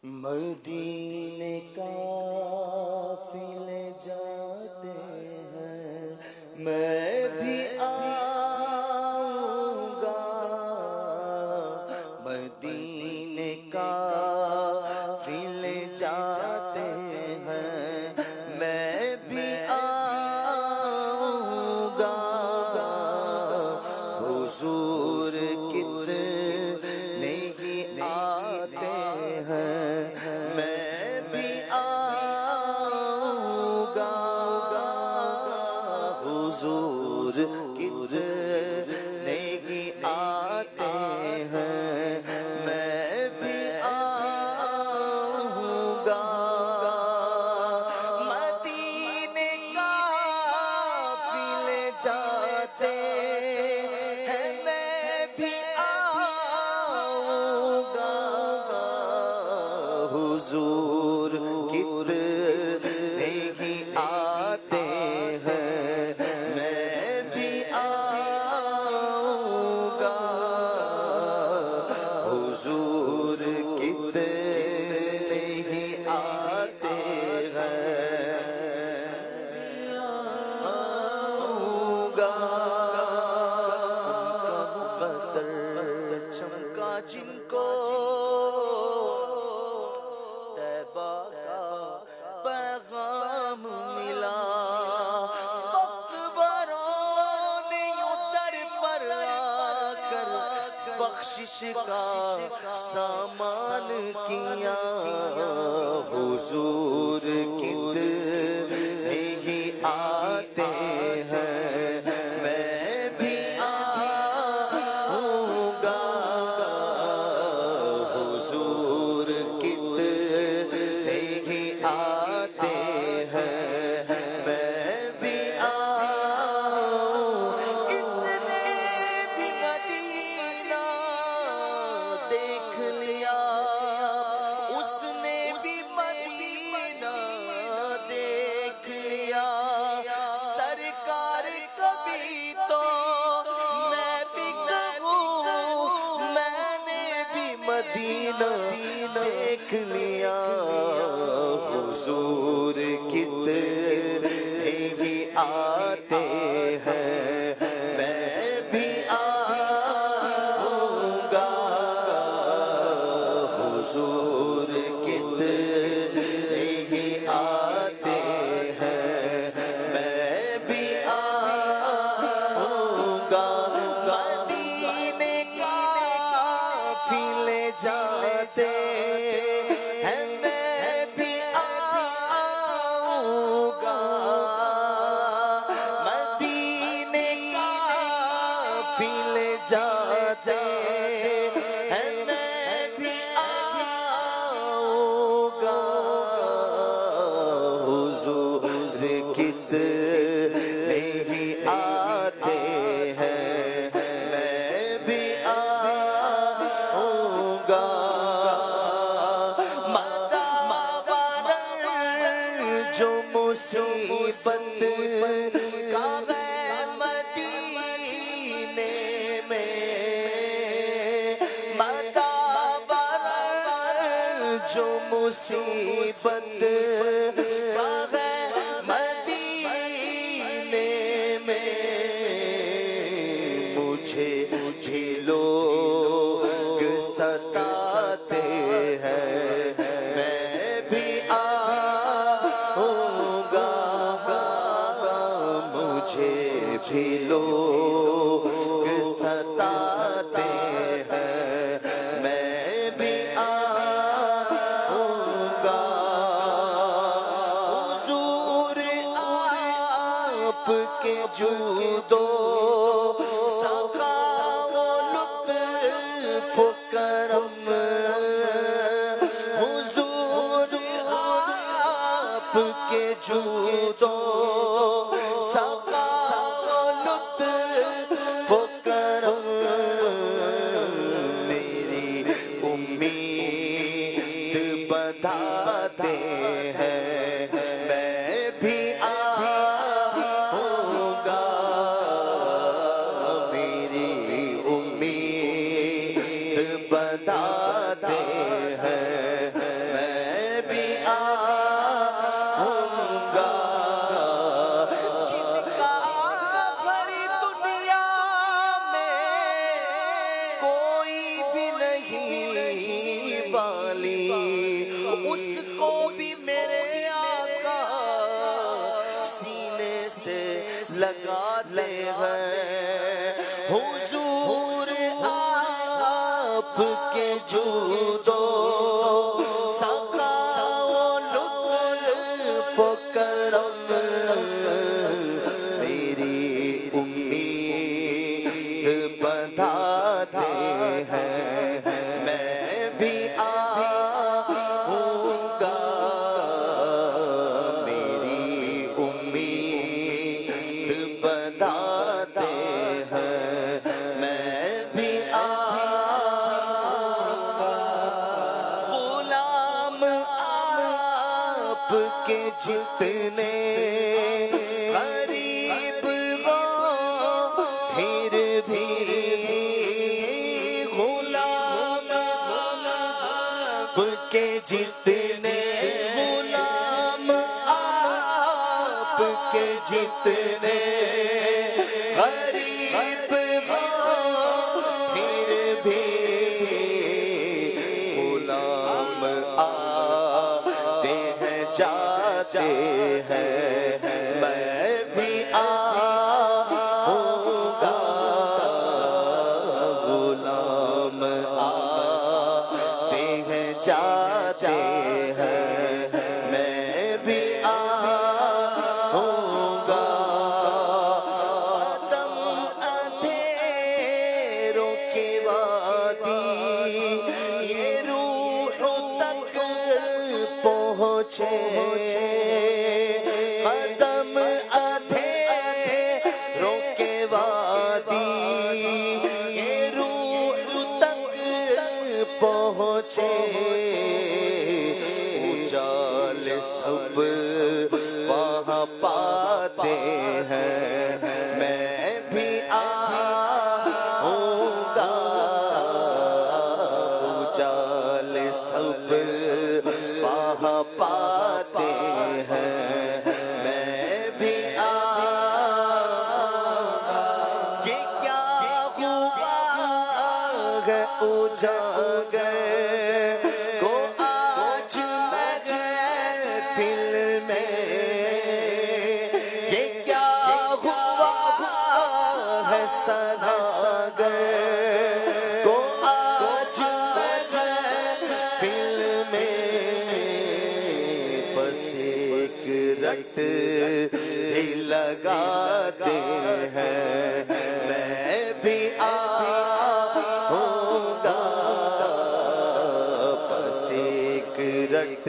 مدینے قافلے جاتے ہیں، میں بھی آؤں گا۔ مدینے قافلے جاتے ہیں، میں بھی آؤں گا۔ حضور کتنے ہی آتے ہیں، میں بھی آؤں گا۔ حضور کتنے ہی آتے ہیں، میں بھی آؤں گا۔ مدینے قافلے جاتے ہیں، میں بھی آؤں گا۔ حضور کتنے ہی آتے ہیں، میں بھی آؤں گا۔ حضور کتنے ہی آتے ہیں، آؤں گا۔ مقدر چمکا جن کو طیبہ کا پیغام ملا، مقبروں نے یوں در پر آ کر بخشش کا سامان کیا۔ حضور کتنے ہی آتے ہیں، میں بھی آؤں گا۔ حضور کتنے ہی آتے ہیں، میں بھی آؤں۔ اس نے بھی مدینہ دیکھ لیا، اس نے بھی مدینہ دیکھ لیا۔ سرکار کبھی تو میں بھی کہوں، میں نے بھی مدینہ دیکھ لیا۔ حضور کتنے ہی آتے ہیں، میں بھی آؤں گا۔ حضور کتنے ہی آتے ہیں، میں بھی آؤں گا۔ مدینے قافلے جاتے ہیں، میں بھی آؤں گا۔ مدینے قافلے جاتے ہیں، میں بھی آؤں گا۔ حضور کتنے ہی آتے ہیں، میں بھی آؤں گا۔ جو مصیبت کا ہے مدینے میں، جو مصیبت کا ہے مدینے میں، مجھے لوگ ستاتے ہیں، میں بھی آؤں گا۔ مجھے بھی لوگ ستاتے ہیں، میں بھی آؤں گا۔ حضور آپ کے جود و سخا و لطف و کرم، حضور آپ کے جود و سخا و لطف و کرم، میری امید بتاتے ہیں، میں بھی آؤں گا۔ میری امید بتاتے ہیں، لگاتے ہیں حضور آپ کے جود و سخا و لطف و کرم میری امید بندھاتے ہیں میں بھی آؤں گا میری امید بندھاتے ہیں میں بھی آؤں گا غلام آپ کے جتنے غریب ہو پھر بھی غلام آپ کے جتنے غلام آپ کے جتنے غریب ہو پھر بھی غلام آتے ہیں جاتے ہیں میں بھی آؤں گا غلام آتے ہیں جاتے ہیں میں بھی آؤں گا قدم اندھیروں کی وادی یہ روح تک پہنچے قدم اندھیروں کی وادی یہ روح تک پہنچے اجال سب وہاں پاتے ہیں میں بھی آؤں گا اجال سب وہاں پاتے ہیں میں بھی آؤں گا یہ کیا ہوا ہے اجاگر کو آج محفل میں یہ کیا ہوا ہے سناگر کو آج محفل میں بس ایک رت ہی لگاتے ہیں میں بھی آؤں گا بس ایک رت